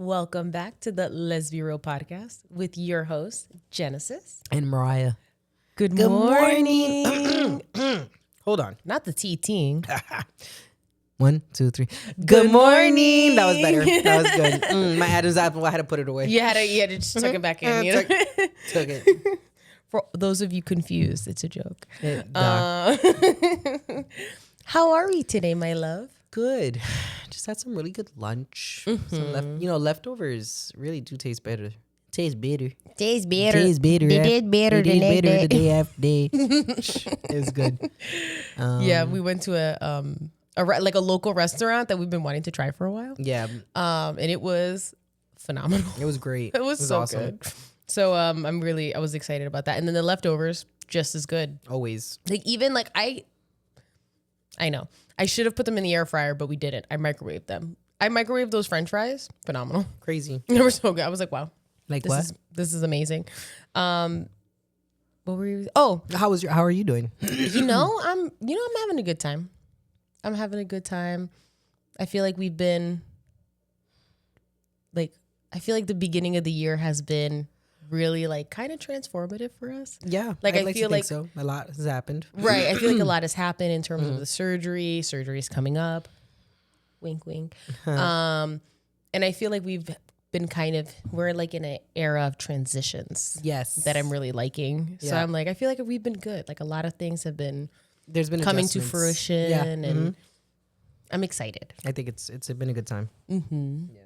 Welcome back to the Lesbi Real Podcast with your host, Genesis. And Mariah. Good morning. Hold on. Not the tea-ting. 1, 2, 3. Good morning. That was better. That was good. My Adam's apple, I had to put it away. You had to just tuck it back in. You know? Took it. For those of you confused, it's a joke. How are we today, my love? Good. Just had some really good lunch. Some leftovers really do taste better. Taste better. Tastes better. Tastes better. They did better the next day. The day after day. It's good. Yeah, we went to a local restaurant that we've been wanting to try for a while. Yeah. And it was phenomenal. It was great. It was so awesome. good. So I was excited about that. And then the leftovers, just as good. Always. I know. I should have put them in the air fryer, but we didn't. I microwaved them. I microwaved those French fries. Phenomenal. Crazy. They were so good. I was like, wow. This is amazing. What were you? Oh, how are you doing? I'm having a good time. I'm having a good time. I feel like we've been I feel like the beginning of the year has been really kind of transformative for us. Yeah. I feel like so. A lot has happened. Right. I feel like a lot has happened in terms of the surgery. Surgery's coming up. Wink, wink. And I feel like we've been we're in an era of transitions. Yes. That I'm really liking. Yeah. So I'm I feel like we've been good. A lot of things have been coming to fruition and I'm excited. I think it's been a good time. Mm-hmm. Yeah.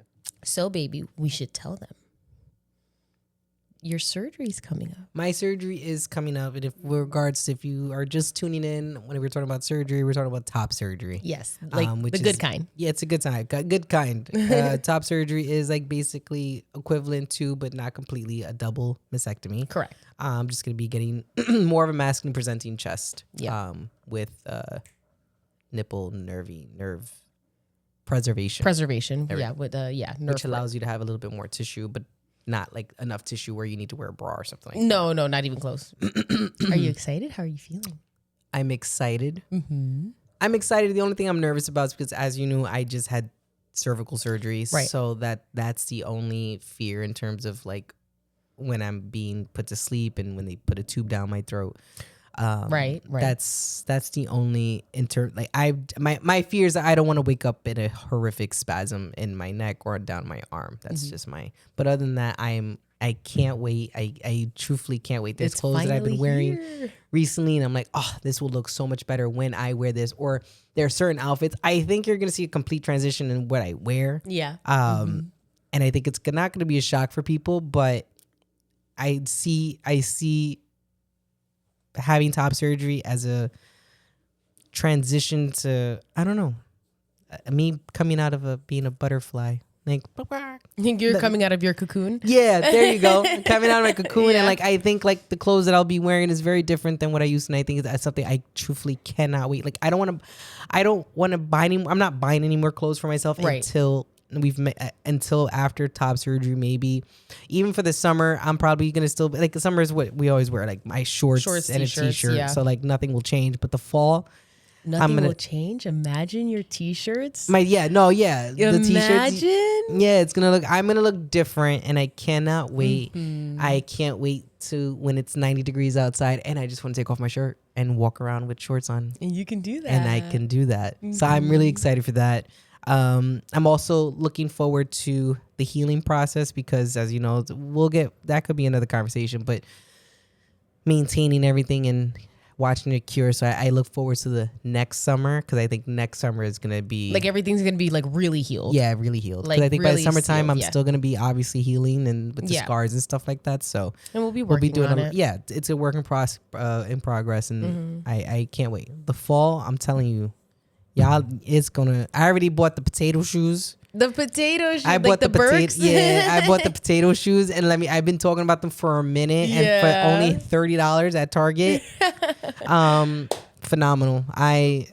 So baby, we should tell them. Your surgery's coming up. My surgery is coming up. And if you are just tuning in, when we're talking about surgery, we're talking about top surgery. Yes. The good kind. Yeah, it's a good time. Good kind. Top surgery is basically equivalent to, but not completely, a double mastectomy. Correct. I'm just going to be getting more of a masculine presenting chest. Yeah. With nipple nerve preservation. Yeah. With nerve, which allows you to have a little bit more tissue, but not enough tissue where you need to wear a bra or something like that. No, not even close. Are you excited? How are you feeling? I'm excited. Mm-hmm. I'm excited. The only thing I'm nervous about is because, as you know, I just had cervical surgery. Right. So that's the only fear in terms of when I'm being put to sleep and when they put a tube down my throat. Right. That's the only my fear is that I don't want to wake up in a horrific spasm in my neck or down my arm. That's just but other than that, I can't wait. I truthfully can't wait. There's clothes that I've been wearing recently and I'm this will look so much better when I wear this. Or there are certain outfits. I think you're gonna see a complete transition in what I wear. Yeah. And I think it's not gonna be a shock for people, but I see having top surgery as a transition to, I don't know, me coming out of being a butterfly. You're coming out of your cocoon? Yeah, there you go. Coming out of my cocoon. Yeah. And I think the clothes that I'll be wearing is very different than what I used to. And I think that's something I truthfully cannot wait. I don't want to buy any, I'm not buying any more clothes for myself until after top surgery. Maybe even for the summer, I'm probably gonna still the summer is what we always wear, my shorts and t-shirts, a t-shirt. yeah. So nothing will change. But the fall, nothing will change. Imagine your t-shirts. The t-shirts. Imagine. I'm gonna look different, and I cannot wait. I can't wait to when it's 90 degrees outside, and I just want to take off my shirt and walk around with shorts on. And you can do that. And I can do that. So I'm really excited for that. I'm also looking forward to the healing process because, as you know, that could be another conversation, but maintaining everything and watching it cure. So I look forward to the next summer because I think next summer is going to be everything's going to be really healed. Yeah, really healed. Because I think by the summertime, sealed, I'm still going to be obviously healing and with the scars and stuff like that. So and we'll be doing it. Yeah, it's a work in progress and I can't wait. The fall, I'm telling you, y'all, I already bought the potato shoes. The potato shoes, I bought the Birks? Yeah, I bought the potato shoes, and I've been talking about them for a minute, and for only $30 at Target. Phenomenal. I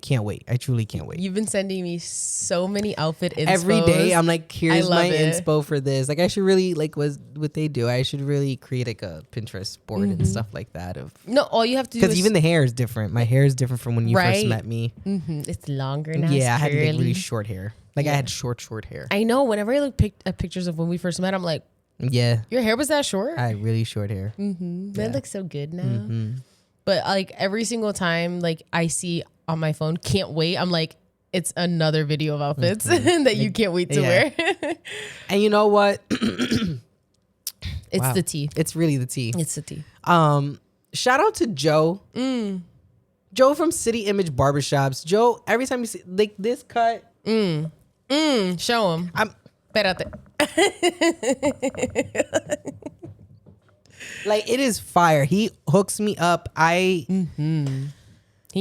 can't wait. I truly can't wait. You've been sending me so many outfit inspos. Every day I'm here's my inspo for this. I should really what they do. I should really create a Pinterest board and stuff like that. No, all you have to do because even the hair is different. My hair is different from when you first met me. It's longer now. Yeah, I had really short hair. Like I had short hair. I know. Whenever I look at pictures of when we first met, I'm like, yeah, your hair was that short? I had really short hair. That looks so good now. But like every single time like I see on my phone, can't wait. I'm like, it's another video of outfits that you can't wait to wear. And you know what? It's the tea. It's really the tea. It's the tea. Shout out to Joe. Joe from City Image Barbershops. Joe, every time you see like this cut. Show him. Espérate. Like it is fire. He hooks me up. He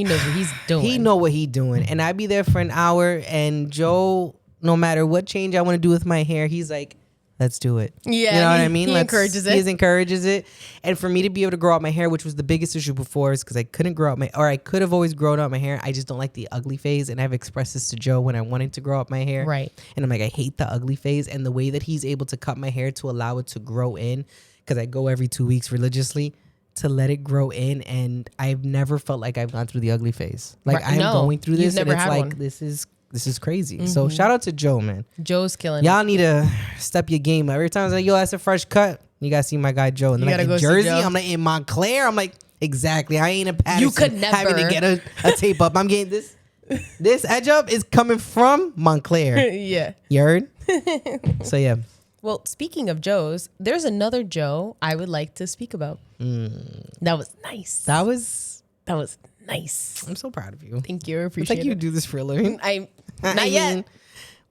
knows what he's doing. He know what he doing. And I be there for an hour and Joe, no matter what change I want to do with my hair, he's like, let's do it. Yeah. You know what I mean? He encourages it. He encourages it. And for me to be able to grow out my hair, which was the biggest issue before, is because I couldn't grow out I could have always grown out my hair. I just don't like the ugly phase. And I've expressed this to Joe when I wanted to grow out my hair. Right. And I'm like, I hate the ugly phase. And the way that he's able to cut my hair to allow it to grow in, because I go every 2 weeks religiously, to let it grow in. And I've never felt like I've gone through the ugly phase. Like I'm going through this and it's like, this is crazy. So shout out to Joe, man. Joe's killing Y'all need to step your game up. Every time I was like, yo, that's a fresh cut. You got to see my guy Joe. And then like in Jersey, I'm like in Montclair. I'm like, exactly. I ain't in Patterson. You could never. Having to get a tape up. I'm getting this. This edge up is coming from Montclair. Yeah. You heard? So yeah. Well, speaking of Joes, there's another Joe I would like to speak about. That was nice. That was nice. I'm so proud of you. Thank you. I appreciate it's like it. you do this for a living. Not yet.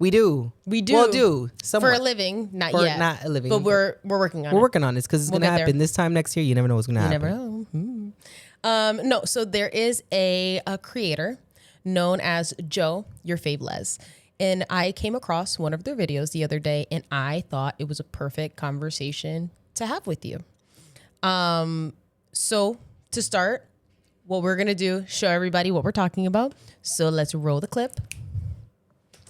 We do. We'll do. For a living. Not yet. Not a living. But we're working on it. We're working on this because it's going to happen this time next year. You never know what's going to happen. You never know. No, so there is a creator known as Joe, your fave Les. And I came across one of their videos the other day and I thought it was a perfect conversation to have with you. So to start, what we're going to do, show everybody what we're talking about. So let's roll the clip.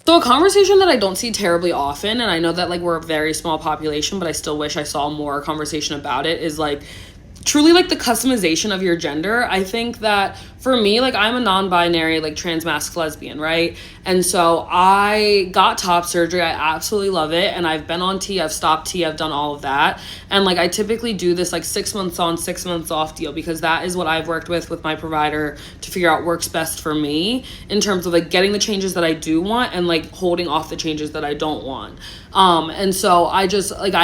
So a conversation that I don't see terribly often, and I know that like we're a very small population, but I still wish I saw more conversation about it, is like truly like the customization of your gender. I think that for me, like I'm a non-binary, like trans-masc lesbian, right? And so I got top surgery. I absolutely love it. And I've been on T, I've stopped T, I've done all of that. And like I typically do this like 6 months on, 6 months off deal because that is what I've worked with my provider to figure out works best for me in terms of like getting the changes that I do want and like holding off the changes that I don't want. And so I just like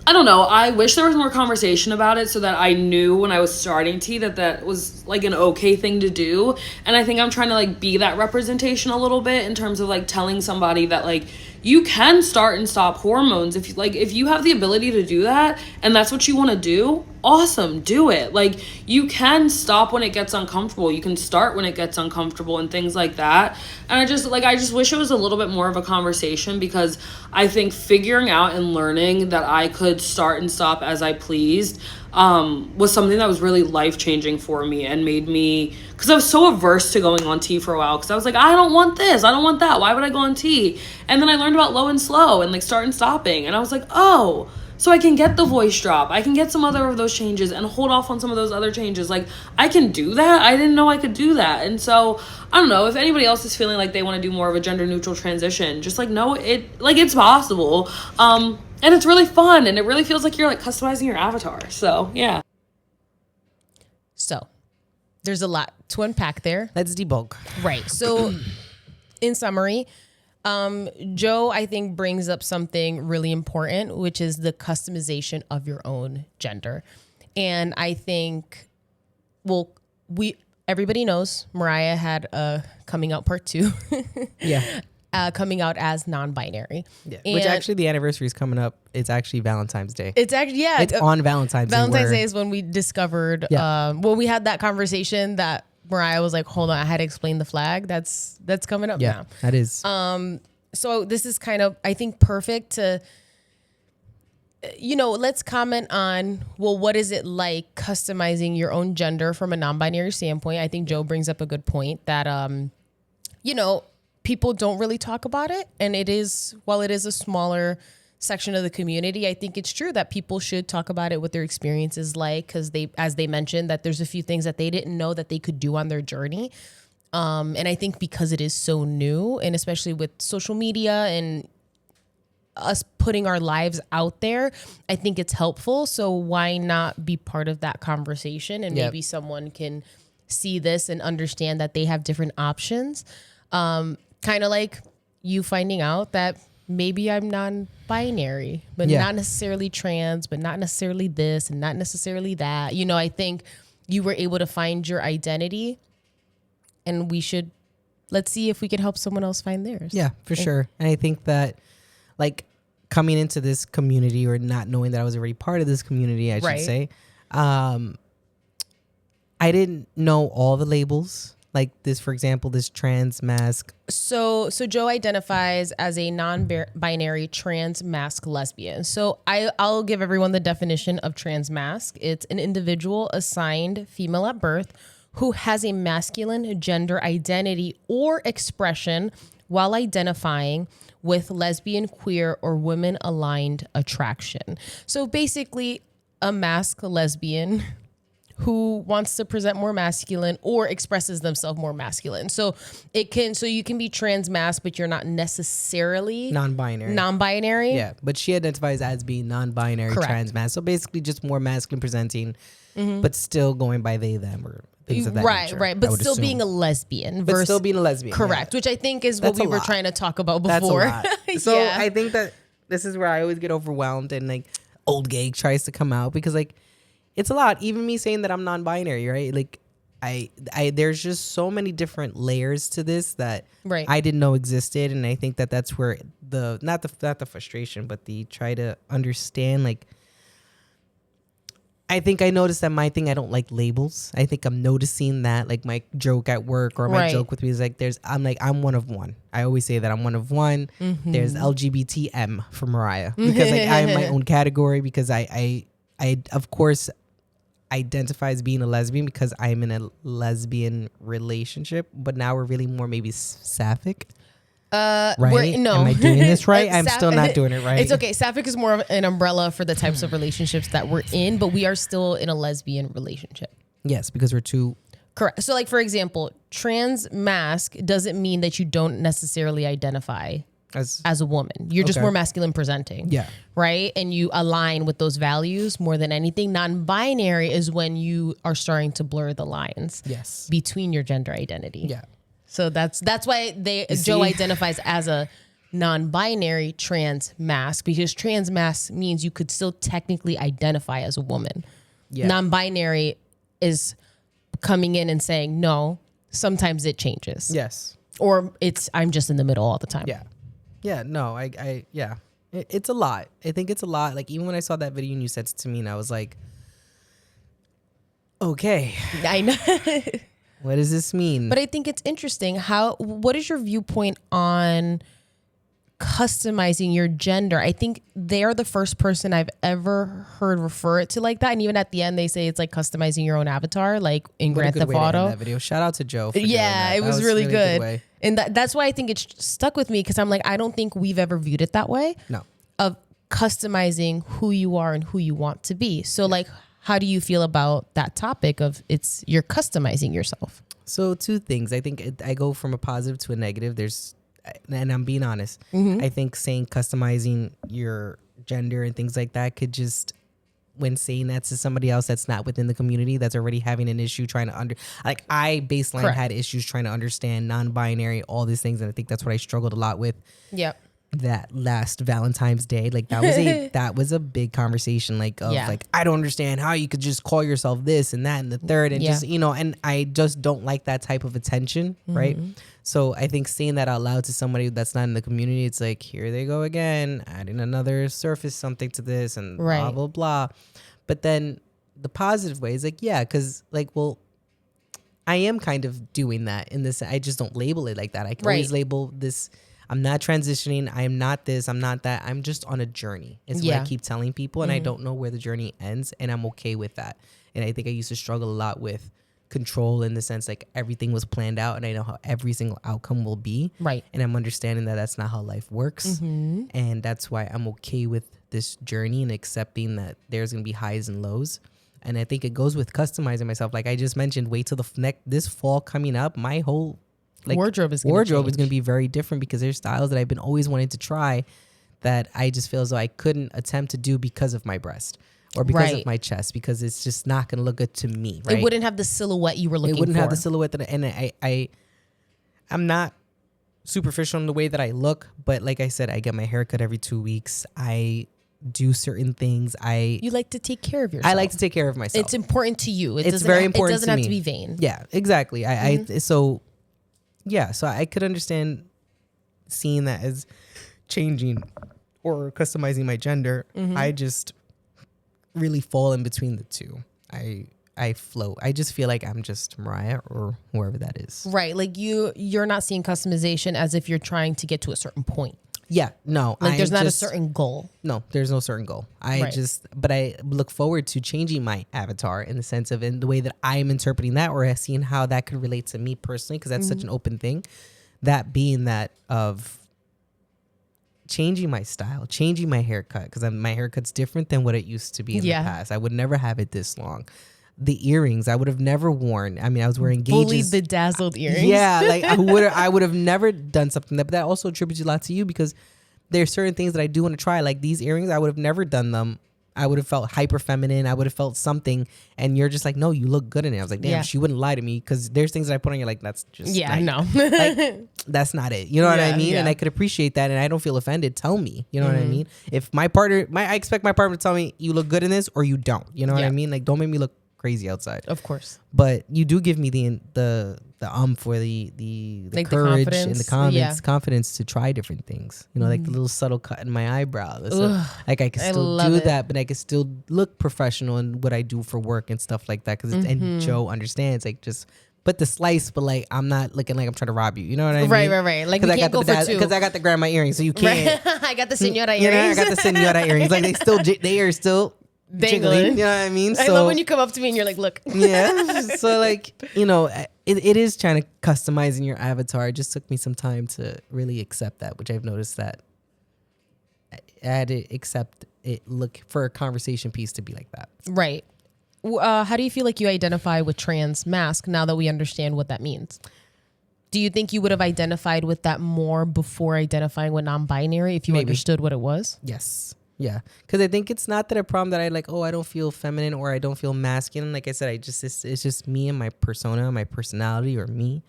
I don't know. I wish there was more conversation about it so that I knew when I was starting T that was like an okay thing to do. And I think I'm trying to like be that representation a little bit in terms of like telling somebody that like you can start and stop hormones if you have the ability to do that and that's what you want to do. Awesome, do it. Like you can stop when it gets uncomfortable. You can start when it gets uncomfortable and things like that. And I just wish it was a little bit more of a conversation because I think figuring out and learning that I could start and stop as I pleased was something that was really life-changing for me and made me, because I was so averse to going on T for a while because I was like, I don't want this, I don't want that, why would I go on T? And then I learned about low and slow and like start and stopping and I was like, oh, so I can get the voice drop, I can get some other of those changes and hold off on some of those other changes. Like I can do that. I didn't know I could do that. And so I don't know if anybody else is feeling like they want to do more of a gender neutral transition, just like know it, like it's possible. And it's really fun and it really feels like you're like customizing your avatar. So yeah. So there's a lot to unpack there. Let's debunk. Right. So in summary, Joe, I think, brings up something really important, which is the customization of your own gender. And I think, well, everybody knows Mariah had a coming out part 2. Yeah. Coming out as non-binary. Yeah. Which actually the anniversary is coming up. It's actually Valentine's Day. It's actually, yeah. It's on Valentine's Day. Valentine's Day is when we discovered, when we had that conversation that Mariah was like, hold on, I had to explain the flag. That's coming up now. That is. So this is kind of, I think, perfect to, let's comment on, well, what is it like customizing your own gender from a non-binary standpoint? I think Joe brings up a good point that, people don't really talk about it. And while it is a smaller section of the community, I think it's true that people should talk about it, what their experience is like, because as they mentioned, that there's a few things that they didn't know that they could do on their journey. And I think because it is so new, and especially with social media and us putting our lives out there, I think it's helpful. So why not be part of that conversation? And maybe someone can see this and understand that they have different options. Kind of like you finding out that maybe I'm non-binary, but not necessarily trans, but not necessarily this and not necessarily that. You know, I think you were able to find your identity, and let's see if we can help someone else find theirs. Yeah, for sure. And I think that, like, coming into this community, or not knowing that I was already part of this community, I should say, I didn't know all the labels. Like this, for example, this trans mask. So Joe identifies as a non-binary trans mask lesbian. So I'll give everyone the definition of trans mask. It's an individual assigned female at birth who has a masculine gender identity or expression while identifying with lesbian, queer, or women-aligned attraction. So basically, a mask lesbian who wants to present more masculine or expresses themselves more masculine. So you can be trans mask, but you're not necessarily non-binary. Yeah, but she identifies as being non-binary trans mask. So basically just more masculine presenting, but still going by they, them, or things of that nature. Right. But still being a lesbian. But still being a lesbian. Correct. Yeah. Which I think is what we were trying to talk about before. That's a lot. So I think that this is where I always get overwhelmed, and like old gay tries to come out, because like it's a lot. Even me saying that I'm non-binary, right? Like I there's just so many different layers to this that I didn't know existed. And I think that that's where not the frustration, but the try to understand, like, I think I noticed that my thing, I don't like labels. I think I'm noticing that, like, my joke at work or my joke with me is like, I'm one of one. I always say that I'm one of one. Mm-hmm. There's LGBTM for Mariah, because like I have my own category, because I of course identify as being a lesbian because I'm in a lesbian relationship, but now we're really more maybe sapphic. Right? No. Am I doing this right? I'm still not doing it right. It's okay. Sapphic is more of an umbrella for the types of relationships that we're in, but we are still in a lesbian relationship. Yes, because we're two. Correct. So like, for example, trans mask doesn't mean that you don't necessarily identify as a woman. You're just more masculine presenting. Yeah. Right? And you align with those values more than anything. Non-binary is when you are starting to blur the lines between your gender identity. Yeah. So that's why Joe identifies as a non-binary trans mask, because trans mask means you could still technically identify as a woman. Yeah. Non-binary is coming in and saying, no, sometimes it changes. Yes. Or I'm just in the middle all the time. Yeah. Yeah, no, it's a lot. I think it's a lot. Like, even when I saw that video and you sent it to me, and I was like, okay. I know. What does this mean? But I think it's interesting. What is your viewpoint on customizing your gender? I think they're the first person I've ever heard refer it to like that. And even at the end, they say it's like customizing your own avatar, like in Grand Theft Auto. That video. Shout out to Joe. It was really good. And that's why I think it stuck with me, because I'm like, I don't think we've ever viewed it that way. No. Of customizing who you are and who you want to be. So like, how do you feel about that topic of you're customizing yourself? So two things. I think I go from a positive to a negative. And I'm being honest. Mm-hmm. I think saying customizing your gender and things like that could just, when saying that to somebody else that's not within the community, that's already having an issue trying to I baseline had issues trying to understand non-binary, all these things. And I think that's what I struggled a lot with. Yep. That last Valentine's Day, like that was a big conversation, like I don't understand how you could just call yourself this and that and the third, and just, and I just don't like that type of attention. Mm-hmm. Right. So I think saying that out loud to somebody that's not in the community, it's like, here they go again, adding another surface something to this and blah, blah, blah. But then the positive way is like, because I am kind of doing that in this. I just don't label it like that. I can always label this. I'm not transitioning. I am not this. I'm not that. I'm just on a journey. It's what I keep telling people, and I don't know where the journey ends, and I'm okay with that. And I think I used to struggle a lot with control, in the sense like everything was planned out, and I know how every single outcome will be. Right. And I'm understanding that that's not how life works. Mm-hmm. And that's why I'm okay with this journey and accepting that there's going to be highs and lows. And I think it goes with customizing myself. Like I just mentioned, wait till this fall coming up. My whole like wardrobe is going to be very different because there's styles that I've been always wanting to try that I just feel as though I couldn't attempt to do because of my breast or because of my chest, because it's just not going to look good to me. Right? It wouldn't have the silhouette you were looking for. It wouldn't have the silhouette I'm not superficial in the way that I look, but like I said, I get my haircut every 2 weeks. I do certain things. You like to take care of yourself. I like to take care of myself. It's important to you. It's very important. It doesn't have to be vain. Yeah, exactly. So I could understand seeing that as changing or customizing my gender. I just really fall in between the two. I float. I just feel like I'm just Mariah or whoever that is. Right. Like you're not seeing customization as if you're trying to get to a certain point. Yeah, no. Like there's not a certain goal. No, there's no certain goal. But I look forward to changing my avatar in the sense of in the way that I'm interpreting that or seeing how that could relate to me personally, because that's such an open thing. That being that of changing my style, changing my haircut, because my haircut's different than what it used to be in the past. I would never have it this long. The earrings I would have never worn. I mean, I was wearing gauges. Fully bedazzled earrings. Yeah, like I would have never done something that. But that also attributes a lot to you because there's certain things that I do want to try. Like these earrings, I would have never done them. I would have felt hyper feminine. I would have felt something, and you're just like, no, you look good in it. I was like, damn, she wouldn't lie to me because there's things that I put on. You're like, that's just no, like, that's not it. You know what I mean? Yeah. And I could appreciate that, and I don't feel offended. Tell me, you know what I mean? If my partner, I expect my partner to tell me you look good in this, or you don't. You know what I mean? Like, don't make me look crazy outside. Of course. But you do give me the for the like courage and the confidence to try different things. You know, like the little subtle cut in my eyebrow. Like I can still do that, but I can still look professional in what I do for work and stuff like that. Because and Joe understands, like, just put the slice, but like I'm not looking like I'm trying to rob you. You know what I mean? Right. Like we can't go for two. Because I got the grandma earrings, so you can't. Right. I got the senora earrings. You know, I got the senora earrings. Like they are still jiggling. You know what I mean? I love when you come up to me and you're like, look. Yeah. So like, you know, it is trying to customize in your avatar. It just took me some time to really accept that, which I've noticed that I had to accept it, look for a conversation piece to be like that. Right. How do you feel like you identify with trans mask now that we understand what that means? Do you think you would have identified with that more before identifying with non-binary if you understood what it was? Yes. Yeah. Because I think it's not that a problem that I like, I don't feel feminine or I don't feel masculine. Like I said, it's just me and my persona, my personality or me,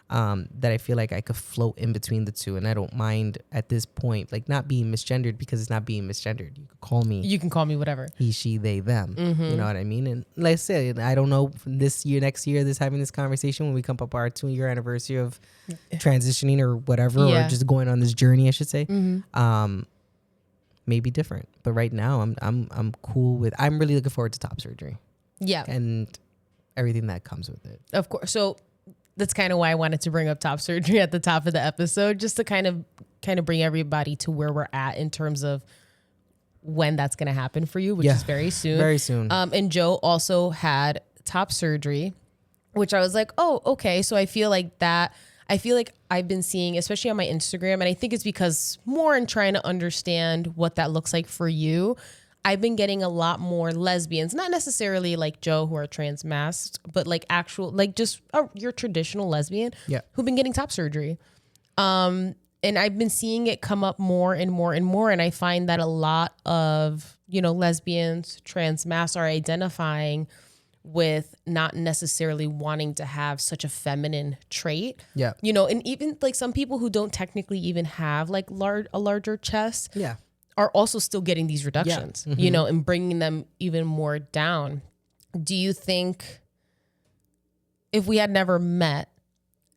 that I feel like I could float in between the two. And I don't mind at this point, like not being misgendered because it's not being misgendered. You can call me whatever. He, she, they, them. You know what I mean? And like I said, I don't know this year, next year, having this conversation when we come up our 2-year anniversary of transitioning or whatever, or just going on this journey, I should say. May be different, but right now I'm cool with. I'm really looking forward to top surgery. Yeah, and everything that comes with it. Of course. So that's kind of why I wanted to bring up top surgery at the top of the episode, just to kind of bring everybody to where we're at in terms of when that's going to happen for you, which is very soon. Very soon. And Joe also had top surgery, which I was like, oh, okay. So I feel like I've been seeing, especially on my Instagram, and I think it's because more in trying to understand what that looks like for you, I've been getting a lot more lesbians, not necessarily like Joe who are trans masked, but like actual, like just your traditional lesbian who've been getting top surgery. And I've been seeing it come up more and more and more. And I find that a lot of, lesbians, trans masked are identifying with not necessarily wanting to have such a feminine trait. Yeah. And even like some people who don't technically even have like a larger chest are also still getting these reductions, and bringing them even more down. Do you think if we had never met,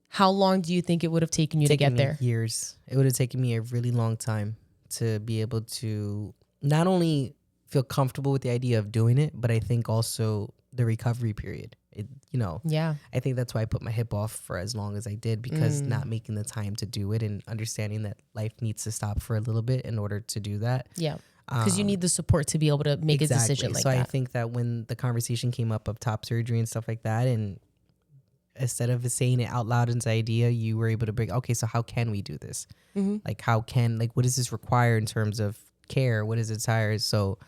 how long do you think it would have taken you to get there? Years. It would have taken me a really long time to be able to not only feel comfortable with the idea of doing it, but I think also the recovery period. I think that's why I put my hip off for as long as I did, because not making the time to do it and understanding that life needs to stop for a little bit in order to do that. Yeah. Because you need the support to be able to make a decision like that. So I think that when the conversation came up of top surgery and stuff like that, and instead of saying it out loud as an idea, you were able to bring, okay, so how can we do this? Like what does this require in terms of care? What is it desires? So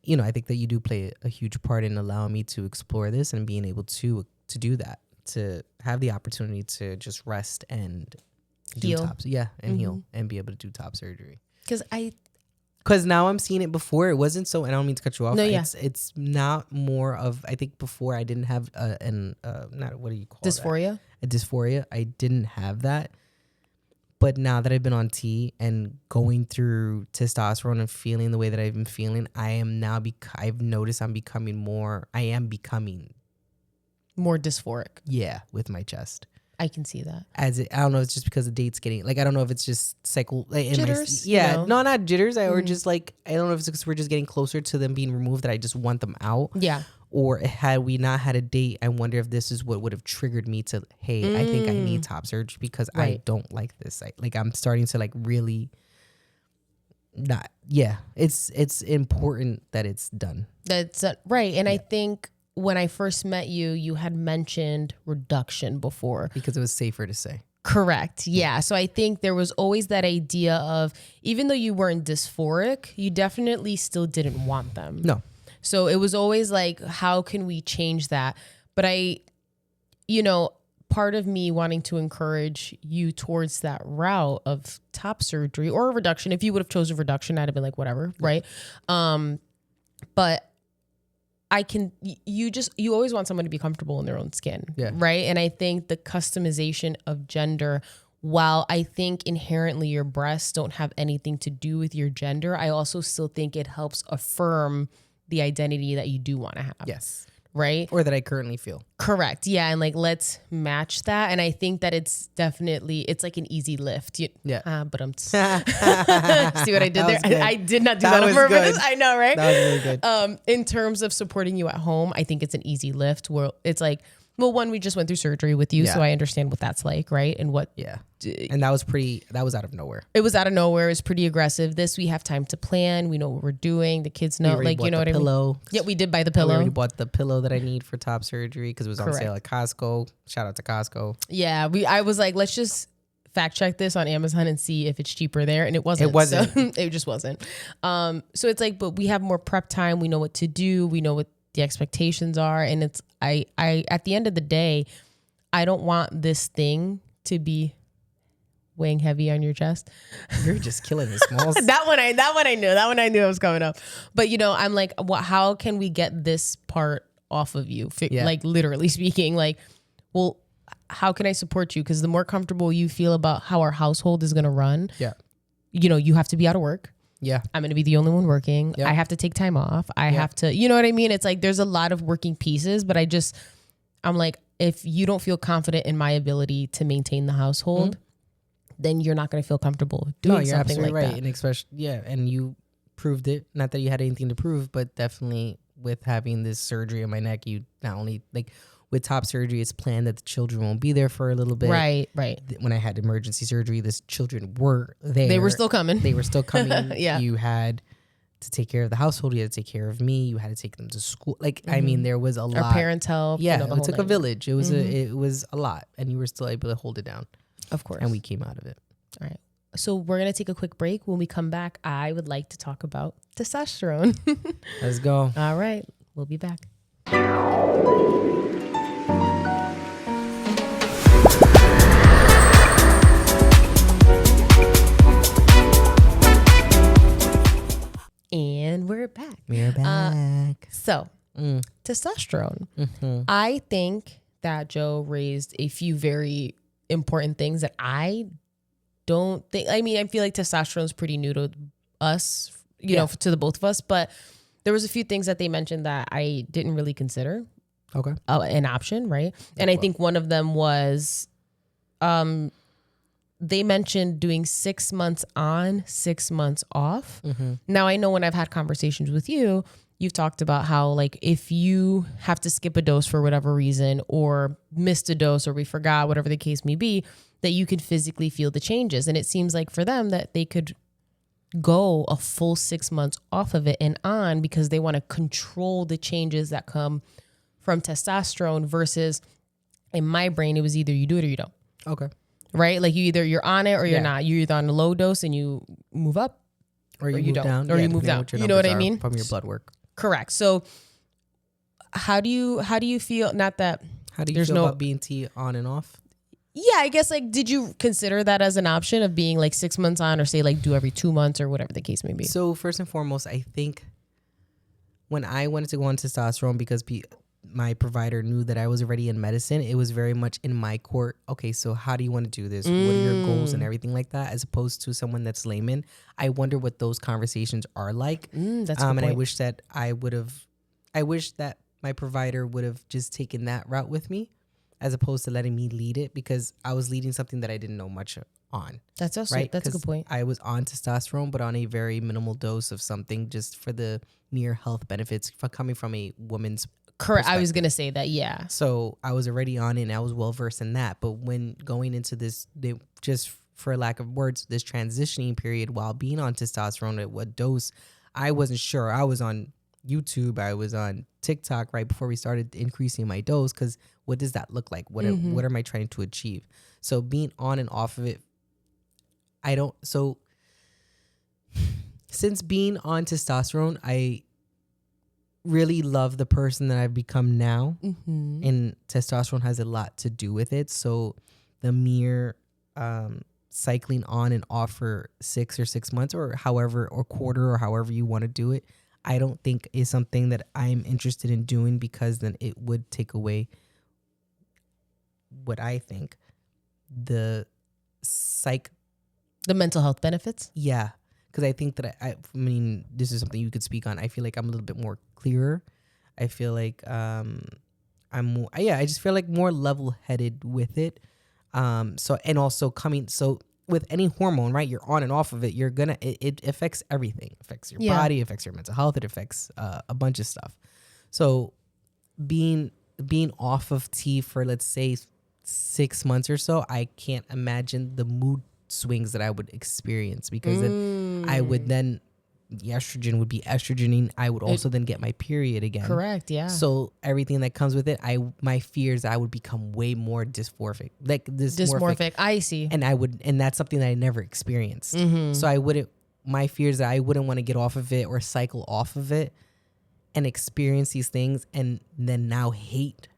I think that you do play a huge part in allowing me to explore this and being able to do that, to have the opportunity to just rest and Heal. do tops. Yeah, and heal and be able to do top surgery. Because now I'm seeing it. Before it wasn't so, and I don't mean to cut you off. No, yeah. It's not more of, I think before I didn't have not, what do you call dysphoria? A dysphoria. I didn't have that. But now that I've been on T and going through testosterone and feeling the way that I've been feeling, I've noticed I am becoming more dysphoric. Yeah, with my chest. I can see that. I don't know. It's just because the date's getting, like, I don't know if it's just cycle. Like, jitters. No, not jitters. Or just like, I don't know if it's because we're just getting closer to them being removed that I just want them out. Yeah. Or had we not had a date, I wonder if this is what would have triggered me to, hey, I think I need top surgery because I don't like this. I'm starting to like really not. Yeah, it's important that it's done. That's right. And I think when I first met you, you had mentioned reduction before. Because it was safer to say. Correct. Yeah. So I think there was always that idea of, even though you weren't dysphoric, you definitely still didn't want them. No. So it was always like, how can we change that? But part of me wanting to encourage you towards that route of top surgery or a reduction. If you would have chosen reduction, I'd have been like, whatever. Right. But you always want someone to be comfortable in their own skin. Yeah. Right. And I think the customization of gender, while I think inherently your breasts don't have anything to do with your gender, I also still think it helps affirm the identity that you do want to have. Yes. Right? Or that I currently feel. Correct. Yeah. And like, let's match that. And I think that it's like an easy lift. But I'm see what I did there? I did not do that on purpose. I know, right? That was really good. In terms of supporting you at home, I think it's an easy lift where it's like, well, one, we just went through surgery with you, so I understand what that's like, right? And what... Yeah. And that was out of nowhere. It was out of nowhere. It was pretty aggressive. This, we have time to plan. We know what we're doing. The kids know, like, you know what I mean? Pillow. Yeah, we did buy the pillow. We already bought the pillow that I need for top surgery because it was on sale at Costco. Shout out to Costco. Yeah, I was like, let's just fact check this on Amazon and see if it's cheaper there. And it wasn't. So it just wasn't. So it's like, but we have more prep time. We know what to do. We know what the expectations are. And it's, I at the end of the day, I don't want this thing to be weighing heavy on your chest. You're just killing the smalls. That one I knew it was coming up. But I'm like, how can we get this part off of you? Like, literally speaking, like, well, how can I support you? Because the more comfortable you feel about how our household is going to run, you have to be out of work. Yeah. I'm going to be the only one working. I have to take time off. I have to, you know what I mean? It's like, there's a lot of working pieces, but I'm like, if you don't feel confident in my ability to maintain the household, then you're not going to feel comfortable doing something like that. And especially, and you proved it. Not that you had anything to prove, but definitely with having this surgery on my neck, you not only like with top surgery, it's planned that the children won't be there for a little bit. Right. When I had emergency surgery, the children were there. They were still coming. Yeah. You had to take care of the household. You had to take care of me. You had to take them to school. Like, I mean, there was a lot. Our parents' help. Yeah. It took a village. It was it was a lot, and you were still able to hold it down. Of course. And we came out of it. All right. So we're going to take a quick break. When we come back, I would like to talk about testosterone. Let's go. All right. We'll be back. And we're back. So, testosterone. I think that Joe raised a few very important things that I don't think. I mean, I feel like testosterone is pretty new to us, you know, to the both of us. But there was a few things that they mentioned that I didn't really consider. Okay. An option, right? And I think one of them was, they mentioned doing 6 months on, 6 months off. Now, I know when I've had conversations with you, you've talked about how, like, if you have to skip a dose for whatever reason or missed a dose or we forgot, whatever the case may be, that you could physically feel the changes. And it seems like for them that they could go a full 6 months off of it and on because they want to control the changes that come from testosterone versus in my brain, it was either you do it or you don't. Okay. Right? Like you're on it or you're not. You're either on a low dose and you move up or you don't. Down. Or you move down. You know what I mean? From your blood work. Correct. So how do you feel, not that How do you feel about being T on and off? Yeah, I guess like, did you consider that as an option of being like 6 months on, or say like do every 2 months or whatever the case may be? So first and foremost, I think when I wanted to go on testosterone because my provider knew that I was already in medicine, it was very much in my court. Okay, so how do you want to do this? What are your goals and everything like that? As opposed to someone that's layman. I wonder what those conversations are like. That's a good and point. I wish that my provider would have just taken that route with me, as opposed to letting me lead it, because I was leading something that I didn't know much on. That's also right? That's a good point. I was on testosterone, but on a very minimal dose of something just for the mere health benefits coming from a woman's correct. I was gonna say that, yeah. So I was already on it and I was well versed in that. But when going into this, just for lack of words, this transitioning period while being on testosterone at what dose, I wasn't sure. I was on YouTube, I was on TikTok right before we started increasing my dose, because what does that look like? What am I trying to achieve? So being on and off of it, since being on testosterone, I really love the person that I've become now, and testosterone has a lot to do with it. So the mere cycling on and off for 6 months or however, or quarter, or however you want to do it, I don't think is something that I'm interested in doing, because then it would take away what I think the mental health benefits. Yeah, because I think that I mean, this is something you could speak on. I feel like I'm a little bit more clearer. I feel like I'm more, I just feel like more level-headed with it. So with any hormone, right, you're on and off of it, it affects everything. It affects your body, it affects your mental health, it affects a bunch of stuff. So being off of T for, let's say, 6 months or so, I can't imagine the mood swings that I would experience, because then I would then, the estrogen would be estrogening. I would also then get my period again. Correct, yeah. So everything that comes with it, my fears, I would become way more dysmorphic. I see. And that's something that I never experienced. So my fears that I wouldn't want to get off of it or cycle off of it and experience these things and then now hate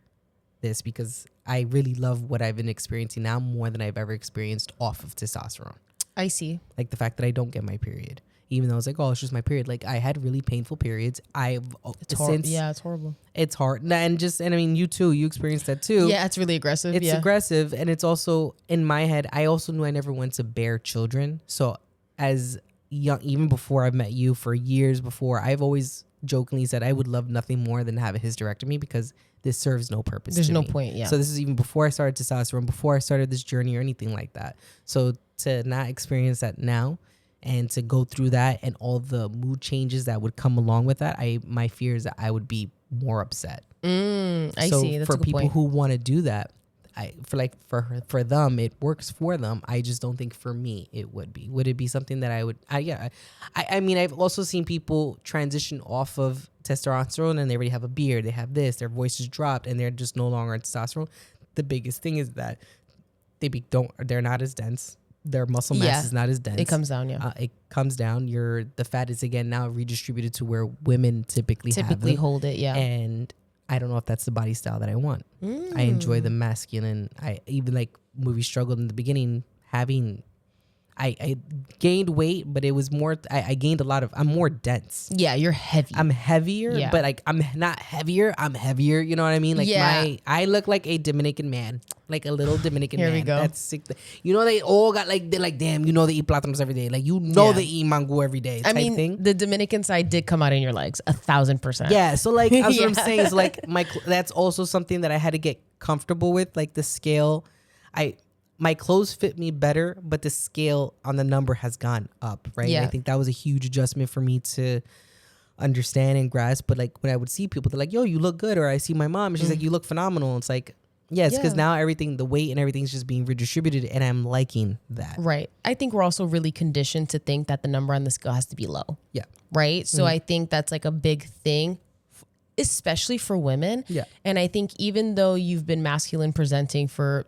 this, because I really love what I've been experiencing now more than I've ever experienced off of testosterone. I see. Like the fact that I don't get my period, even though it's like, oh, it's just my period. Like I had really painful periods. It's horrible. It's hard. And I mean, you too, you experienced that too. Yeah, it's really aggressive. It's aggressive. And it's also in my head, I also knew I never wanted to bear children. So as young, even before I've met you, for years before, I've always jokingly said I would love nothing more than to have a hysterectomy, because this serves no purpose. There's no me. point, yeah. So this is even before I started testosterone, before I started this journey or anything like that. So to not experience that now and to go through that and all the mood changes that would come along with that, my fear is that I would be more upset. I see. That's for a good people point. who want to do that, for them, it works for them. I just don't think for me it would be. Would it be something that I would? I mean, I've also seen people transition off of testosterone and they already have a beard, they have this, their voice is dropped, and they're just no longer on testosterone. The biggest thing is that they're not as dense. Their muscle mass is not as dense. It comes down, yeah. It comes down. The fat is again now redistributed to where women typically hold it, yeah. And I don't know if that's the body style that I want. I enjoy the masculine. I even like when we struggled in the beginning having. I gained weight, but it was more. I gained a lot of. I'm more dense. Yeah, you're heavy. I'm heavier, but like I'm not heavier. I'm heavier. You know what I mean? Like I look like a Dominican man, like a little Dominican man. Here we go. That's sick. You know, they all got like they're like, damn. You know, they eat plátanos every day. Like they eat mango every day. I mean, thing. The Dominican side did come out in your legs 1,000%. Yeah. So like that's what I'm saying. So like that's also something that I had to get comfortable with. Like the scale, my clothes fit me better, but the scale on the number has gone up, right? Yeah. And I think that was a huge adjustment for me to understand and grasp. But like when I would see people, they're like, yo, you look good. Or I see my mom and she's like, you look phenomenal. It's like, yes, because now everything, the weight and everything's just being redistributed and I'm liking that. Right. I think we're also really conditioned to think that the number on the scale has to be low. Yeah. Right? So I think that's like a big thing, especially for women. Yeah. And I think even though you've been masculine presenting for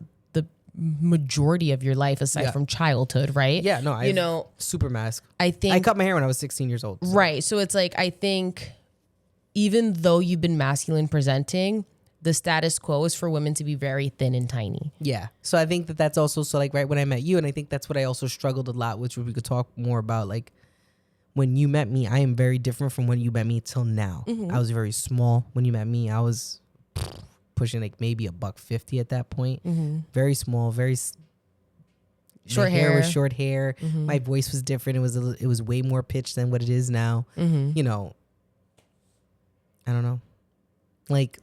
majority of your life aside from childhood, right? Yeah, no, super mask. I think I cut my hair when I was 16 years old. So. Right. So it's like, I think even though you've been masculine presenting, the status quo is for women to be very thin and tiny. Yeah. So I think that that's also, so like right when I met you, and I think that's what I also struggled a lot, which we could talk more about. Like when you met me, I am very different from when you met me till now. I was very small when you met me. I was pushing like maybe $150 at that point. Very small, very short hair hair. was short hair. My voice was different. It was way more pitched than what it is now. You know, I don't know. Like,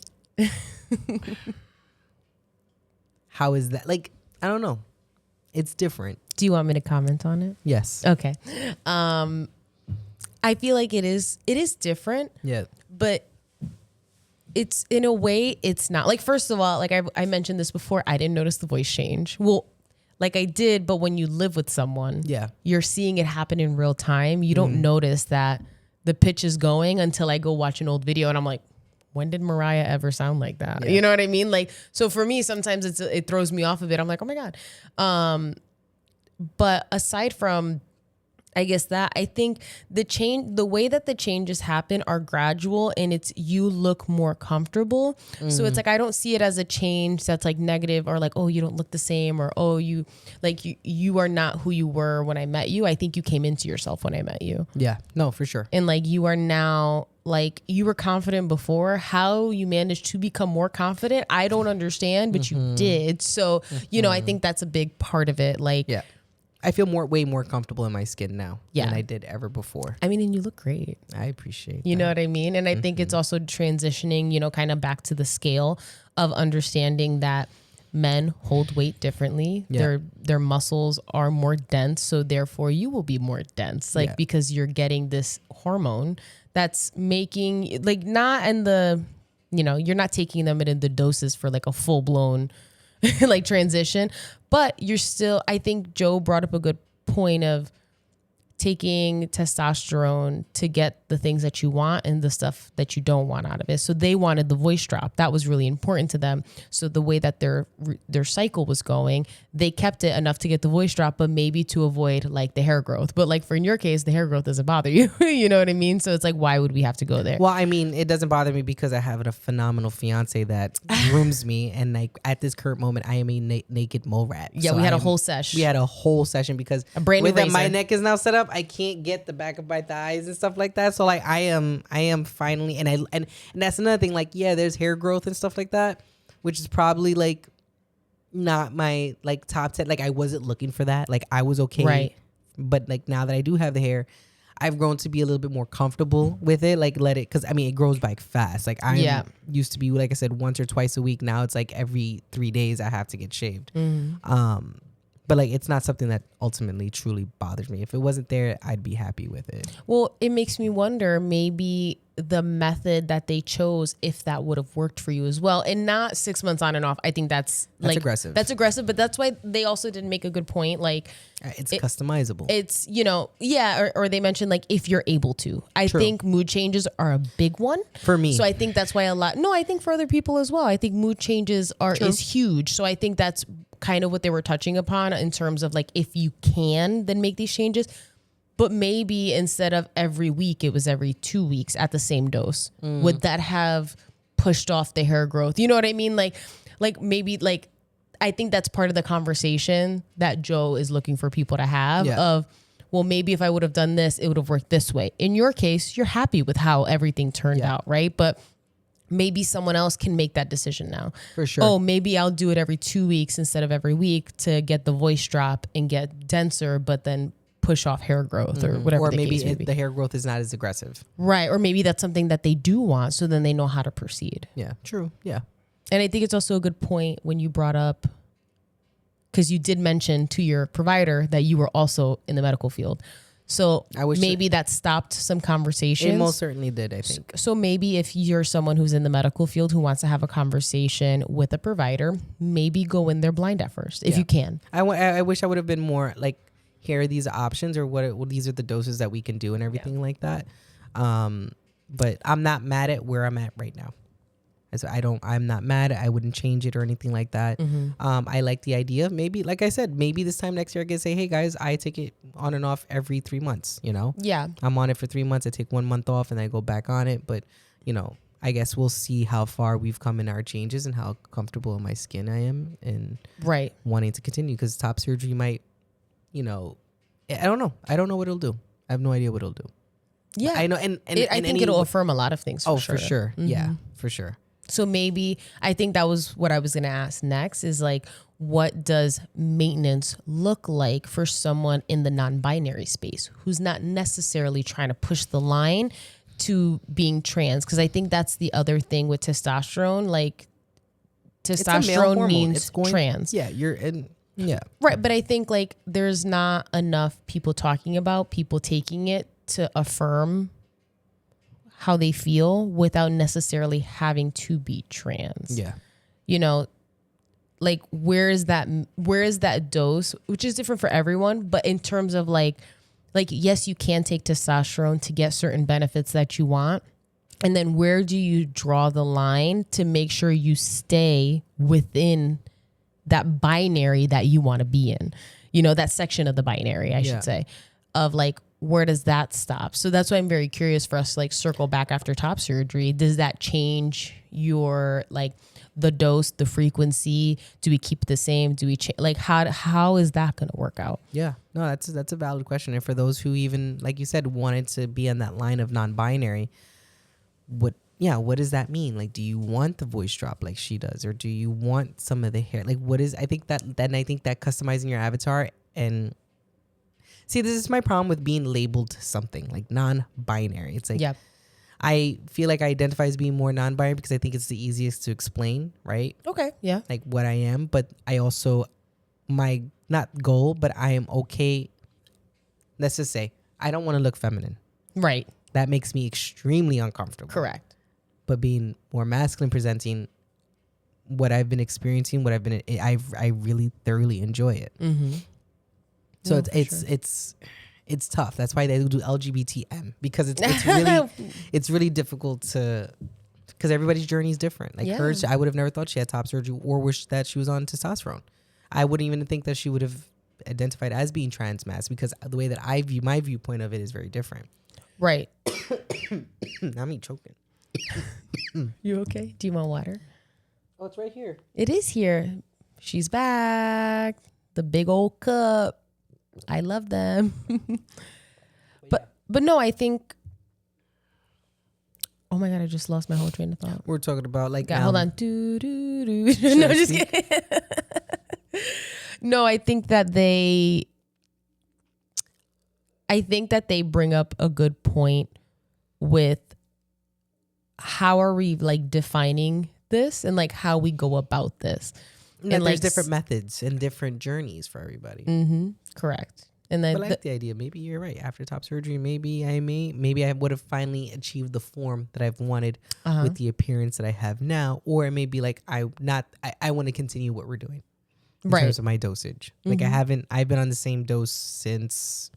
how is that? Like, I don't know. It's different. Do you want me to comment on it? Yes. Okay. I feel like it is different. Yeah. But it's, in a way, it's not. Like, first of all, like I mentioned this before, I didn't notice the voice change. Well, like I did, but when you live with someone, you're seeing it happen in real time. You don't notice that the pitch is going until I go watch an old video and I'm like, when did Mariah ever sound like that? Yeah. You know what I mean? Like, so for me, sometimes it throws me off a bit. I'm like, oh my God. But aside from, I guess that, I think the way that the changes happen are gradual, and it's, you look more comfortable. So it's like, I don't see it as a change that's like negative, or like, oh, you don't look the same, or, oh, you are not who you were when I met you. I think you came into yourself when I met you. Yeah, no, for sure. And like, you are now, like, you were confident before. How you managed to become more confident, I don't understand, but you did. So, you know, I think that's a big part of it. Like, yeah. I feel way more comfortable in my skin now than I did ever before. I mean, and you look great. I appreciate You know what I mean? And I think it's also transitioning, you know, kind of back to the scale of understanding that men hold weight differently. Yeah. Their muscles are more dense, so therefore you will be more dense, like, because you're getting this hormone that's making, like, not in the, you know, you're not taking them in the doses for like a full blown like transition, but you're still, I think Joe brought up a good point of taking testosterone to get the things that you want and the stuff that you don't want out of it. So they wanted the voice drop. That was really important to them. So the way that their cycle was going, they kept it enough to get the voice drop, but maybe to avoid like the hair growth. But like for in your case, the hair growth doesn't bother you. You know what I mean? So it's like, why would we have to go there? Well, I mean, it doesn't bother me because I have a phenomenal fiance that grooms me. And like at this current moment, I am a naked mole rat. Yeah, so we had a whole session. We had a whole session because a brand new way that my razor. neck is now set up, I can't get the back of my thighs and stuff like that. So like I am finally, and that's another thing. Like, yeah, there's hair growth and stuff like that, which is probably like not my like top 10. Like I wasn't looking for that. Like I was okay. Right. But like now that I do have the hair, I've grown to be a little bit more comfortable with it. Like let it, cause I mean, it grows back fast. Like I used to be, like I said, once or twice a week. Now it's like every 3 days I have to get shaved. But like, it's not something that ultimately truly bothers me. If it wasn't there, I'd be happy with it. Well, it makes me wonder maybe the method that they chose, if that would have worked for you as well, and not 6 months on and off. I think that's like aggressive. That's aggressive, but that's why they also didn't make a good point. Like it's customizable. It's, you know, or they mentioned like if you're able to. I think mood changes are a big one for me. So I think that's why I think for other people as well. I think mood changes is huge. So I think that's kind of what they were touching upon in terms of like, if you can, then make these changes. But maybe instead of every week, it was every 2 weeks at the same dose. Would that have pushed off the hair growth? You know what I mean? Like maybe like, I think that's part of the conversation that Joe is looking for people to have of, well, maybe if I would have done this, it would have worked this way. In your case, you're happy with how everything turned out, right? But maybe someone else can make that decision now. For sure. Oh, maybe I'll do it every 2 weeks instead of every week to get the voice drop and get denser, but then push off hair growth or whatever. Or the maybe case may be. the hair growth is not as aggressive. Right. Or maybe that's something that they do want, so then they know how to proceed. Yeah, true. Yeah. And I think it's also a good point when you brought up, because you did mention to your provider that you were also in the medical field. So maybe that stopped some conversations. It most certainly did, I think. So maybe if you're someone who's in the medical field who wants to have a conversation with a provider, maybe go in there blind at first, if you can. I wish I would have been more like, here are these options, or these are the doses that we can do and everything like that. But I'm not mad at where I'm at right now. I'm not mad. I wouldn't change it or anything like that. I like the idea. Maybe, like I said, maybe this time next year I can say, hey guys, I take it on and off every 3 months, you know? Yeah. I'm on it for 3 months. I take 1 month off and I go back on it. But, you know, I guess we'll see how far we've come in our changes and how comfortable in my skin I am and wanting to continue, because top surgery might, I don't know. I don't know what it'll do. I have no idea what it'll do. Yeah. I know. I think it'll affirm a lot of things. For sure. For sure. Mm-hmm. Yeah, for sure. So maybe I think that was what I was going to ask next is like, what does maintenance look like for someone in the non-binary space who's not necessarily trying to push the line to being trans? Because I think that's the other thing with testosterone. Like, testosterone means trans. Yeah, you're in. Yeah. Right. But I think like there's not enough people talking about people taking it to affirm how they feel without necessarily having to be trans. Yeah. Like where is that dose, which is different for everyone, but in terms of like yes, you can take testosterone to get certain benefits that you want. And then where do you draw the line to make sure you stay within that binary that you want to be in? That section of the binary, I should say, of like, where does that stop? So that's why I'm very curious for us to like circle back after top surgery. Does that change your like the dose, the frequency? Do we keep it the same? Do we change? Like how is that going to work out? Yeah, no, that's a valid question. And for those who even, like you said, wanted to be on that line of non-binary, what does that mean? Like, do you want the voice drop like she does, or do you want some of the hair? Like, what is? I think that customizing your avatar and see, this is my problem with being labeled something like non-binary. It's like, I feel like I identify as being more non-binary because I think it's the easiest to explain, right? Okay, yeah. Like what I am, but I also, my not goal, but I am okay. Let's just say I don't want to look feminine. Right. That makes me extremely uncomfortable. Correct. But being more masculine presenting, what I've been experiencing, I really thoroughly enjoy it. Mm-hmm. So it's tough. That's why they do LGBTM, because it's really difficult because everybody's journey is different. Like hers, I would have never thought she had top surgery or wished that she was on testosterone. I wouldn't even think that she would have identified as being trans mass, because the way that I view my viewpoint of it is very different. Right. Now me choking. You okay? Do you want water? Oh, it's right here. It is here. She's back. The big old cup. I love them. but no, I think. Oh my God, I just lost my whole train of thought. We're talking about like. Hold on. No, just kidding. No, I think that they bring up a good point with how are we like defining this and like how we go about this. And there's like different methods and different journeys for everybody. Mm-hmm. Correct. And then I like the idea. Maybe you're right. After top surgery, maybe I would have finally achieved the form that I've wanted with the appearance that I have now. Or it may be like I want to continue what we're doing in terms of my dosage. Like I've been on the same dose since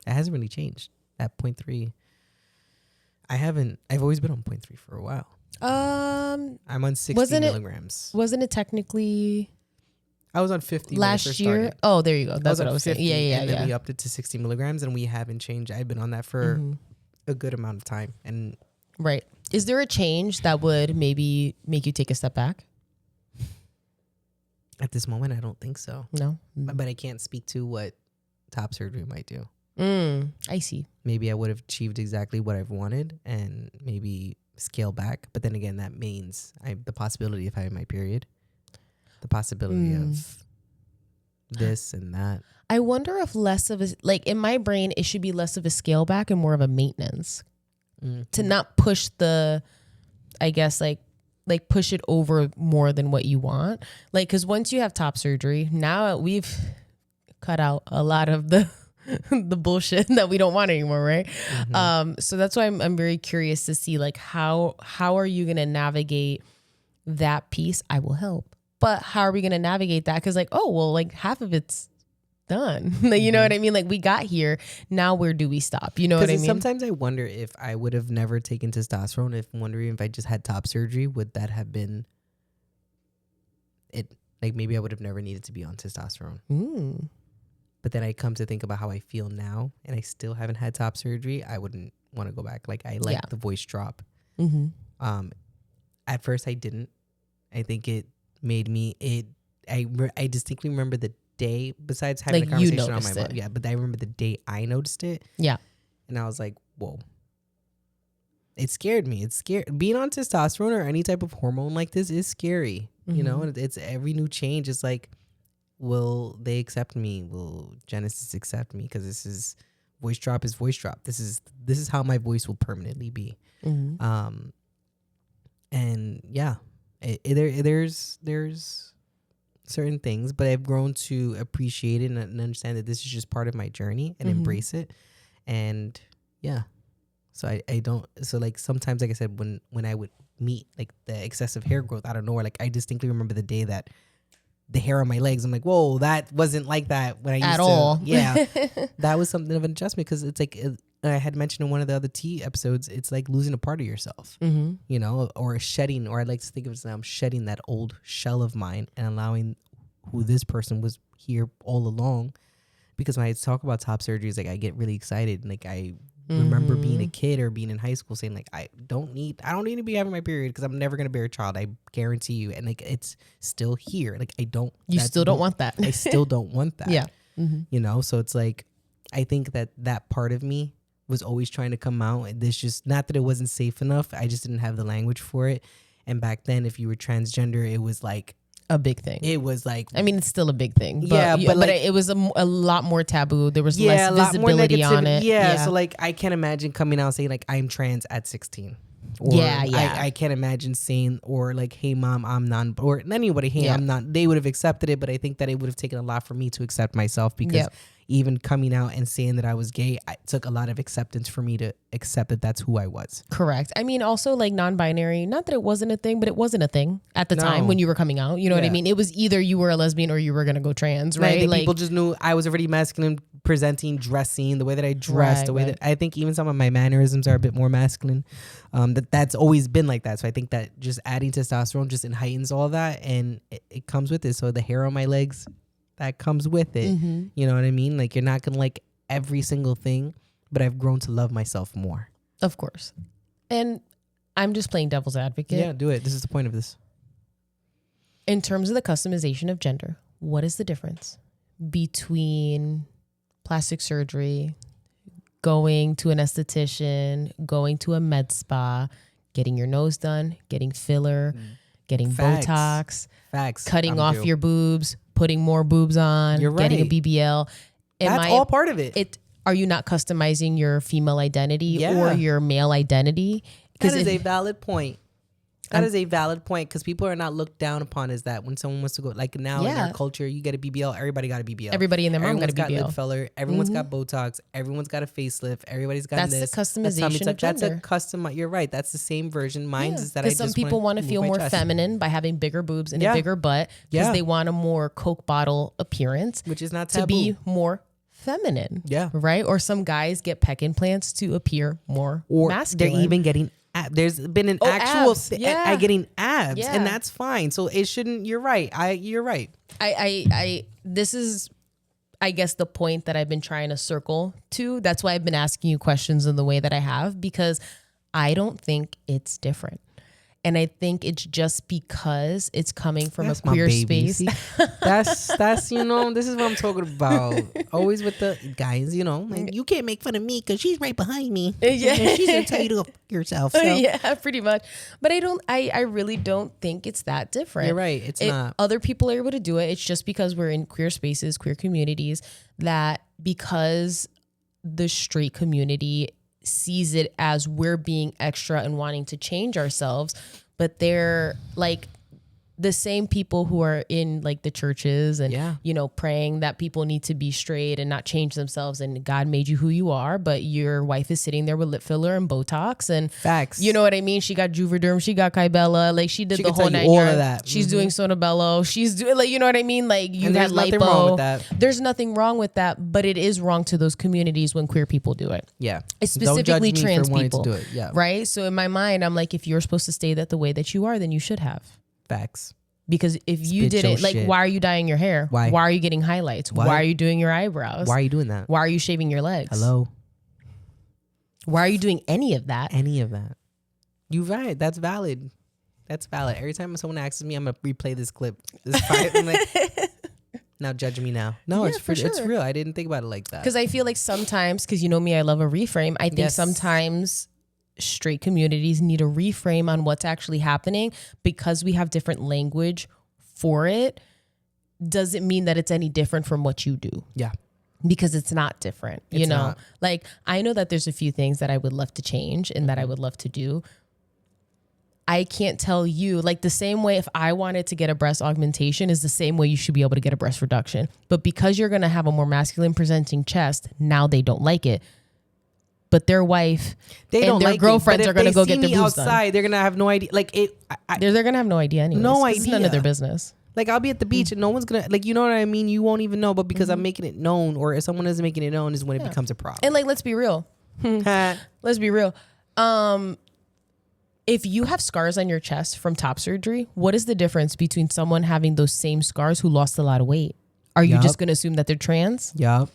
it hasn't really changed. At 0.3. I've always been on 0.3 for a while. I'm on 60 milligrams. Wasn't it technically? I was on 50 last year. Started. Oh, there you go. That's what I was saying. Yeah. And then we upped it to 60 milligrams, and we haven't changed. I've been on that for a good amount of time. And right, is there a change that would maybe make you take a step back? At this moment, I don't think so. No, but I can't speak to what top surgery might do. I see. Maybe I would have achieved exactly what I've wanted, and maybe scale back. But then again, that means the possibility of having my period. The possibility of this and that. I wonder if less of a, like in my brain, it should be less of a scale back and more of a maintenance to not push the, I guess like push it over more than what you want. Like, cause once you have top surgery, now we've cut out a lot of the bullshit that we don't want anymore. Right. So that's why I'm very curious to see like, how are you going to navigate that piece? I will help. But how are we going to navigate that? Because like, oh, well, like half of it's done. Like, you know what I mean? Like we got here. Now where do we stop? You know what I mean? Sometimes I wonder if I would have never taken testosterone, if I just had top surgery, would that have been it? Like maybe I would have never needed to be on testosterone. But then I come to think about how I feel now and I still haven't had top surgery. I wouldn't want to go back. Like I like the voice drop. At first I didn't. I think it made me I distinctly remember the day, besides having Like, a you conversation on my noticed mom. it. Yeah, but I remember the day I noticed it. Yeah. And I was like, whoa. It scared me. It's scary. Being on testosterone or any type of hormone like this is scary. You know, and it's every new change is like, will they accept me? Will Genesis accept me? Because this is voice drop is voice drop. This is how my voice will permanently be. And yeah, there's certain things, but I've grown to appreciate it and understand that this is just part of my journey and embrace it. And yeah, so I don't, so like sometimes, like I said, when I would meet like the excessive hair growth out of nowhere, like I distinctly remember the day that the hair on my legs, I'm like, whoa, that wasn't like that when I used At to. all. Yeah, that was something of an adjustment, because it's like, I had mentioned in one of the other tea episodes, it's like losing a part of yourself, you know, or shedding, or I like to think of it as I'm shedding that old shell of mine and allowing who this person was here all along. Because when I talk about top surgeries, like I get really excited. Like I remember being a kid or being in high school saying like, I don't need to be having my period because I'm never going to bear a child. I guarantee you. And like, it's still here. Like You still don't want that. I still don't want that. Yeah. You know, so it's like, I think that part of me was always trying to come out. And this just, not that it wasn't safe enough, I just didn't have the language for it. And back then, if you were transgender, it was like A big thing. it was like, I mean, it's still a big thing. But, Yeah, but like- it was a lot more taboo. There was yeah, less a lot more visibility on negativity. it. Yeah, so like I can't imagine coming out and saying like I'm trans at 16. Or Yeah, yeah. I can't imagine saying, or like, hey mom, I'm non, or anybody, hey, Yeah. I'm not. They would have accepted it, but I think that it would have taken a lot for me to accept myself, because Yep. even coming out and saying that I was gay, it took a lot of acceptance for me to accept that that's who I was. Correct. I mean, also like non-binary, not that it wasn't a thing, but it wasn't a thing at the No. time when you were coming out. You know what I Yeah. mean? It was either you were a lesbian or you were going to go trans, And I right? think Like, people just knew I was already masculine, presenting, dressing, the way that I dressed, the way Right. that I think even some of my mannerisms are a bit more masculine. That's always been like that. So I think that just adding testosterone just heightens all that, and it comes with it. So the hair on my legs, that comes with it. You know what I mean? Like, you're not gonna like every single thing, but I've grown to love myself more. of course. And I'm just playing devil's advocate. Yeah, do it. This is the point of this. In terms of the customization of gender, what is the difference between plastic surgery, going to an esthetician, going to a med spa, getting your nose done, getting filler, getting Facts. Botox, Facts. cutting I'm off due. your boobs, putting more boobs on, You're getting a right. BBL? That's all part of it. Are you not customizing your female identity Yeah. or your male identity? That is a valid point. That is a valid point, because people are not looked down upon as that when someone wants to go, like now in Yeah. our culture, you get a BBL, everybody got a BBL. Everybody and their mom got a Everyone's got BBL. lip filler, everyone's got Botox, everyone's got a facelift, everybody's got That's the this. customization of That's a gender. custom. You're right. That's the same version. Mine's is that I Because just some people want to move feel my more chest. feminine by having bigger boobs and a Yeah. bigger butt, because Yeah. they want a more Coke bottle appearance, which is not to taboo. be more feminine. Yeah. Right? Or some guys get pec implants to appear more Or masculine. they're even getting. There's been an actual abs. Yeah. getting abs, Yeah. and that's fine. So it shouldn't. You're right. You're right. This is, I guess, the point that I've been trying to circle to. That's why I've been asking you questions in the way that I have, because I don't think it's different. And I think it's just because it's coming from That's a my queer baby. space. See? That's this is what I'm talking about. Always with the guys, like, you can't make fun of me because she's right behind me. Yeah. And she's gonna tell you to go fuck yourself. So. Yeah, pretty much. But I really don't think it's that different. You're right. It's not. Other people are able to do it. It's just because we're in queer spaces, queer communities, that because the straight community sees it as we're being extra and wanting to change ourselves, but they're like the same people who are in like the churches and, Yeah. praying that people need to be straight and not change themselves, and God made you who you are, but your wife is sitting there with lip filler and Botox and Facts. you know what I mean? She got Juvederm, she got Kybella, like she did She the can whole tell you 9 all of yards. that. She's doing Sonobello. She's doing, like, you know what I mean? Like, you And got there's nothing lipo. wrong with that. There's nothing wrong with that, but it is wrong to those communities when queer people do it. Yeah. It's Don't judge specifically me for trans wanting people. to do it. Yeah. Right? So in my mind, I'm like, if you're supposed to stay the way that you are, then you should have. Facts. Because if you Spit your didn't, like, shit. why are you dyeing your hair? Why? Why are you getting highlights? What? Why are you doing your eyebrows? Why are you doing that? Why are you shaving your legs? Hello. Why are you doing any of that? Any of that. You right. That's valid. That's valid. Every time someone asks me, I'm gonna replay this clip. This fight. I'm like, now judge me now. No, Yeah, it's for sure. It's real. I didn't think about it like that. Because I feel like sometimes, because you know me, I love a reframe. I think sometimes straight communities need a reframe on what's actually happening because we have different language for it. Doesn't mean that it's any different from what you do. Yeah. Because it's not different, you know? not. Like, I know that there's a few things that I would love to change and that I would love to do. I can't tell you, like the same way if I wanted to get a breast augmentation is the same way you should be able to get a breast reduction. But because you're going to have a more masculine presenting chest, now they don't like it. But their wife and their girlfriends are going to go get their boobs outside, done. they're going to have no idea. Like They're going to have no idea anyways. No It's none of idea. their business. Like I'll be at the beach and no one's gonna, like, you know what I mean? You won't even know, but because I'm making it known, or if someone isn't making it known, is when it becomes a problem. And like, let's be real. Let's be real. If you have scars on your chest from top surgery, what is the difference between someone having those same scars who lost a lot of weight? Are you just going to assume that they're trans? Yup.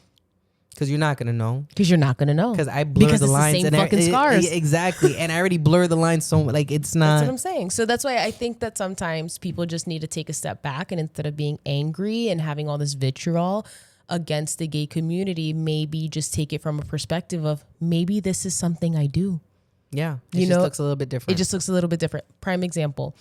Because you're not gonna know. Because you're not gonna know. Because I blur the lines. It's the same fucking scars. Exactly. And I already blur the lines so like it's not. That's what I'm saying. So that's why I think that sometimes people just need to take a step back, and instead of being angry and having all this vitriol against the gay community, maybe just take it from a perspective of maybe this is something I do. Yeah. It just looks a little bit different. It just looks a little bit different. Prime example.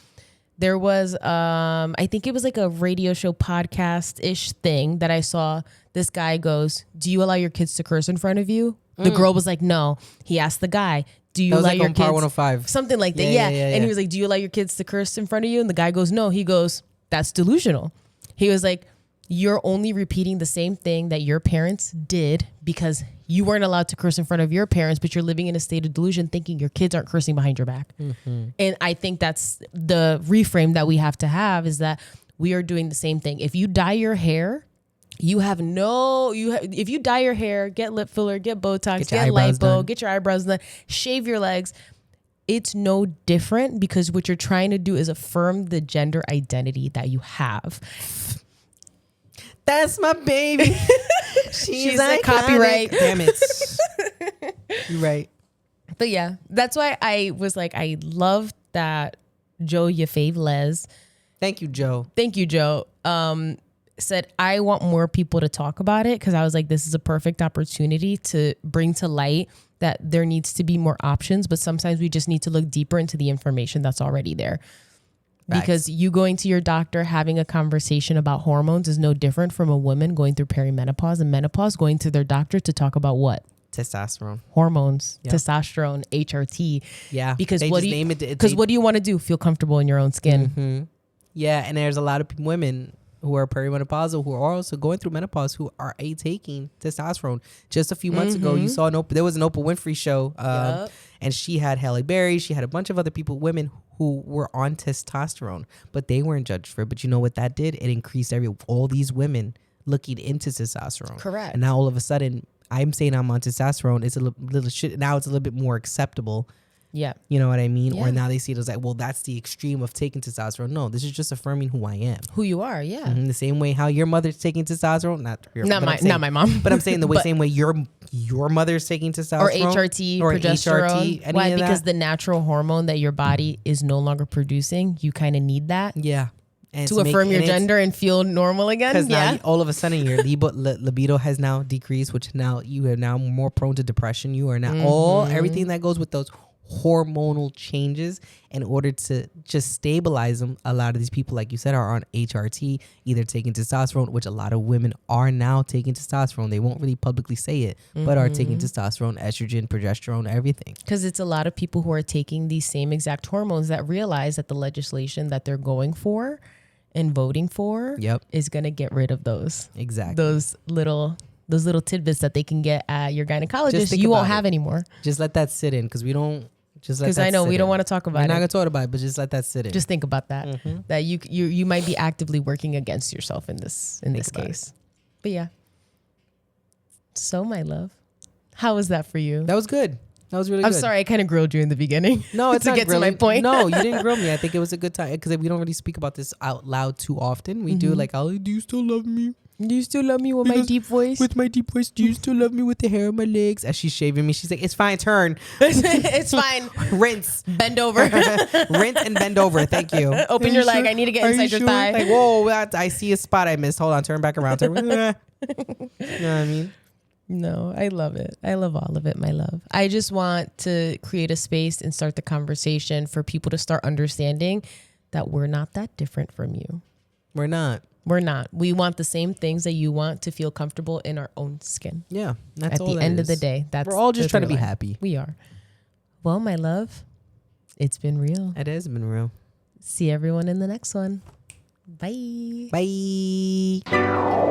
There was, I think it was like a radio show podcast-ish thing that I saw. This guy goes, do you allow your kids to curse in front of you? The girl was like, no. He asked the guy, do you allow your kids? Power 105. Something like that. Yeah. And he was like, do you allow your kids to curse in front of you? And the guy goes, no. He goes, that's delusional. He was like, you're only repeating the same thing that your parents did because you weren't allowed to curse in front of your parents, but you're living in a state of delusion thinking your kids aren't cursing behind your back. Mm-hmm. And I think that's the reframe that we have to have, is that we are doing the same thing. If you dye your hair, if you dye your hair, get lip filler, get Botox, get lipo, done. Get your eyebrows done, shave your legs, it's no different, because what you're trying to do is affirm the gender identity that you have. That's my baby. She's a copyright. Damn it. You're right. But yeah, that's why I was like, I love that Joe, your fave Les. Thank you, Joe. Said, I want more people to talk about it, because I was like, this is a perfect opportunity to bring to light that there needs to be more options, but sometimes we just need to look deeper into the information that's already there. Because you going to your doctor, having a conversation about hormones is no different from a woman going through perimenopause and menopause, going to their doctor to talk about what? Testosterone. Hormones, testosterone, HRT. Yeah. Because what do you want to do? Feel comfortable in your own skin. Mm-hmm. Yeah. And there's a lot of women who are perimenopausal, who are also going through menopause, who are taking testosterone. Just a few months ago, you saw there was an Oprah Winfrey show, and she had Halle Berry, she had a bunch of other women who were on testosterone, but they weren't judged for it. But you know what that did? It increased all these women looking into testosterone. Correct. And now all of a sudden, I'm saying I'm on testosterone. It's a little shit. Now it's a little bit more acceptable. Yeah. You know what I mean? Yeah. Or now they see it as like, well, that's the extreme of taking testosterone. No, this is just affirming who I am. Who you are, yeah. Mm-hmm. The same way how your mother's taking testosterone. Not my mom. But I'm saying the same way your mother's taking testosterone. Or HRT, or progesterone. HRT, why? Because the natural hormone that your body is no longer producing, you kind of need that. Yeah. And to affirm your gender and feel normal again. Because now all of a sudden your libido has now decreased, which now you are now more prone to depression. You are now everything that goes with those hormonal changes. In order to just stabilize them, a lot of these people, like you said, are on HRT, either taking testosterone, which a lot of women are now taking testosterone. They won't really publicly say it, but are taking testosterone, estrogen, progesterone, everything. Because it's a lot of people who are taking these same exact hormones that realize that the legislation that they're going for and voting for is going to get rid of those. Exactly. Those little tidbits that they can get at your gynecologist, you won't have anymore. Just let that sit in, because we don't. Because I know we don't want to talk about it. We're not going to talk about it, but just let that sit in. Just think about that. Mm-hmm. That you might be actively working against yourself in this case. But yeah. So, my love, how was that for you? That was good. That was really good. I'm sorry, I kind of grilled you in the beginning. No, it's to not get grilling. To my point. No, you didn't grill me. I think it was a good time, because we don't really speak about this out loud too often. We do like, oh, do you still love me? Do you still love me with my deep voice? With my deep voice, do you still love me with the hair on my legs? As she's shaving me, she's like, it's fine, turn. It's fine. Rinse. Bend over. Rinse and bend over. Thank you. Open your leg. I need to get inside your thigh. Like, whoa, I see a spot I missed. Hold on, turn back around. You know what I mean? No, I love it. I love all of it, my love. I just want to create a space and start the conversation for people to start understanding that we're not that different from you. We're not. We're not. We want the same things that you want to feel comfortable in our own skin. Yeah. That's At all the end of the day, we're all just trying to be happy. We are. Well, my love, it's been real. It has been real. See everyone in the next one. Bye. Bye.